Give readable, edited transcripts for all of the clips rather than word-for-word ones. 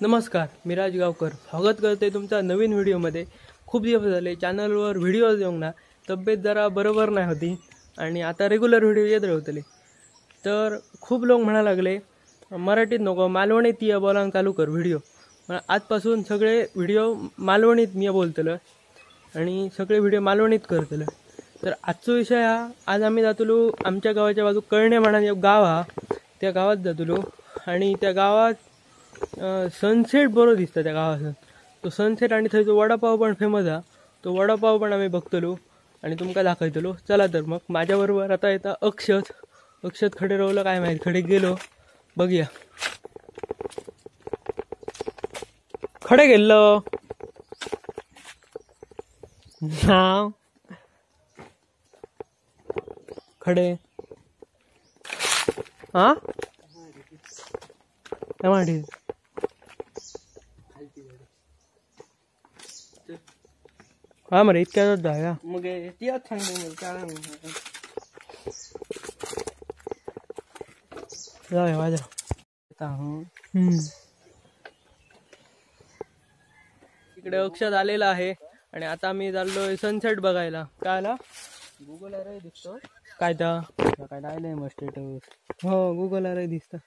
नमस्कार, मी राज गावकर स्वागत करते तुमचा नवीन व्हिडिओमध्ये। खूप दिवस झाले चॅनलवर व्हिडिओज येऊन ना, तब्येत जरा बरोबर नाही होती आणि आता रेग्युलर व्हिडिओ येत राहतले। तर खूप लोक म्हणा लागले मराठीत नको मालवणीत ये बोलांग चालू कर व्हिडिओ। पण आजपासून सगळे व्हिडिओ मालवणीत मी बोलतलो आणि सगळे व्हिडिओ मालवणीत करतलो। तर आजचा विषय हा, आज आम्ही जातलो आमच्या गावाच्या बाजू कळणे म्हणून एक गाव हा, त्या गावात जातलो आणि त्या गावात सनसेट बरो दिसता त्या गावातून। तो सनसेट आणि थंयचो वडापाव पण फेमस हा, तो वडापाव पण आम्ही बघतलो आणि तुमका दाखवतलो। चला तर मग माझ्याबरोबर आता येता अक्षत खडे रावलं काय माहिती, खडे गेलो बघूया। खडे गेलो नाव खडे हा टमाटे हा मरे इतक्यातच जाऊया मग तियाच सांगतो जाऊया माझ्या इकडे अक्षत आलेला आहे आणि आता मी चाललोय सनसेट बघायला। काय आला गुगल अरे दिसतो काय तर काय डायलंय मग स्टेटस। हो गुगल अरे दिसतं।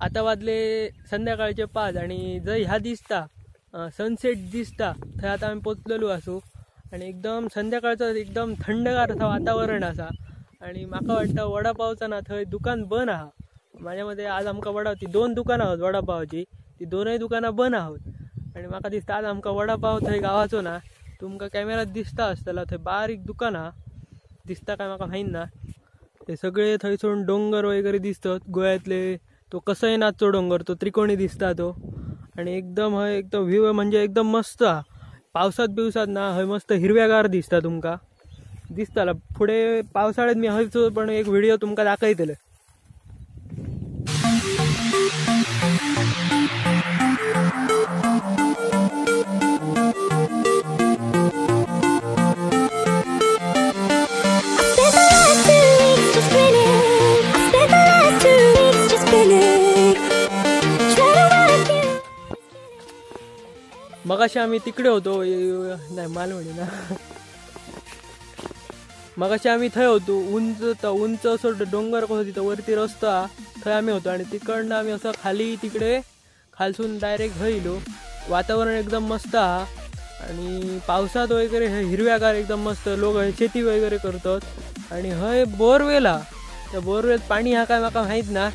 आता वाजले संध्याकाळचे 5 आणि जय ह्या दिसता सनसेट दिसता थंय आता आम्ही पोचलेलो असो आणि एकदम संध्याकाळचं एकदम थंडगार असं वातावरण असा आणि माका वाटतं वडापावचा ना थंय दुकान बंद आहा। माझ्या मध्ये आज आमका ती 2 दुकानं आहोत वडापावची, ती दोनही दुकानं बंद आहोत आणि माका दिसता आज आमका वडापाव थंय गावाचो ना तुमका कॅमेरात दिसता असतला थंय बारीक दुकान हा दिसता काय माका माहीत ना। ते सगळे थंयसून डोंगर वगैरे दिसतात गोव्यातले, तो कसईनाथचो डोंगर तो त्रिकोणी दिसता तो आणि एकदम हय एकदम व्ह्यू म्हणजे एकदम मस्त हा। पावसात ना हय मस्त हिरव्यागार दिसता तुमका दिसताला। पुढे पावसाळ्यात मी हयचो पण एक व्हिडिओ तुमका दाखयतले। मगाशी आम्ही तिकडे होतो नाही मालवणी ना, मगाशी आम्ही थंय होतो उंच असं डोंगर कसं तिथं वरती रस्ता थंय आम्ही होतो आणि तिकडनं आम्ही असं खाली तिकडे खालसून डायरेक्ट हयलो। वातावरण एकदम मस्त हा आणि पावसात वगैरे हिरव्यागार एकदम मस्त, लोक शेती वगैरे करतात आणि हय बोरवेल हा, त्या बोरवेल पाणी हा काय माका माहीत ना।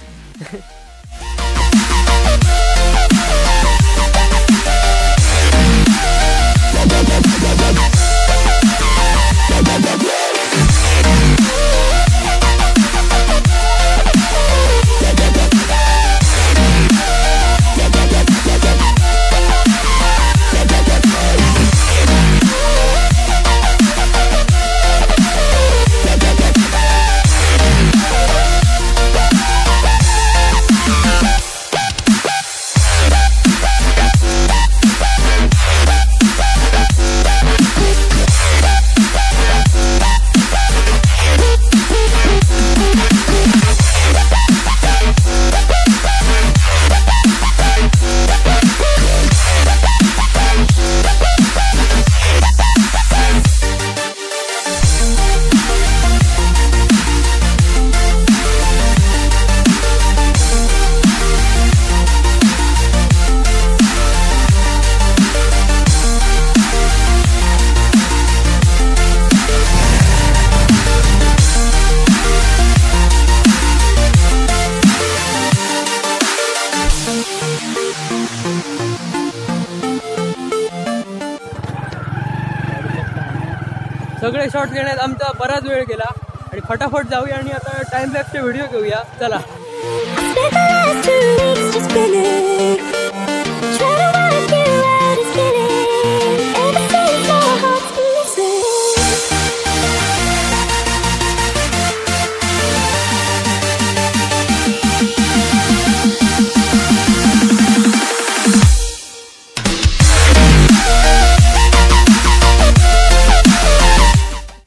सगळे शॉट घेण्यात आमचा बराच वेळ गेला आणि फटाफट जाऊया आणि आता टाइम लॅप्सचे व्हिडिओ घेऊया. चला.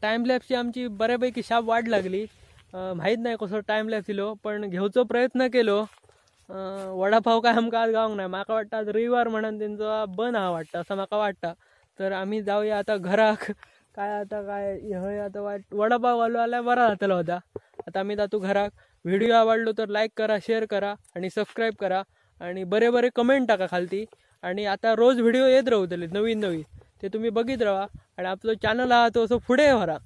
टाइम लॅप्सची आमची बऱ्यापैकी शाप वाट लागली. माहीत नाही कसं टाइम लॅप्स दिलो पण घेऊचो प्रयत्न केलो. वडापाव काय आमकां आज गावंक नाही. माका वाटतं आज रविवार म्हणून त्यांचा बंद हा वाटतं असं माका वाटतं. तर आम्ही जाऊया आता घराक. काय आता काय हय आता वडापाव घालू आल्या बरा जातलो होता. आता आम्ही जातो घराक. व्हिडिओ आवडलो तर लाईक करा, शेअर करा आणि सबस्क्राईब करा आणि बरे बरे कमेंट टाका खालती. आणि आता रोज व्हिडिओ येत राहतले नवीन नवीन, ते तुम्ही बघित राहा आणि आपलं चॅनल हा तो असं पुढे भरा.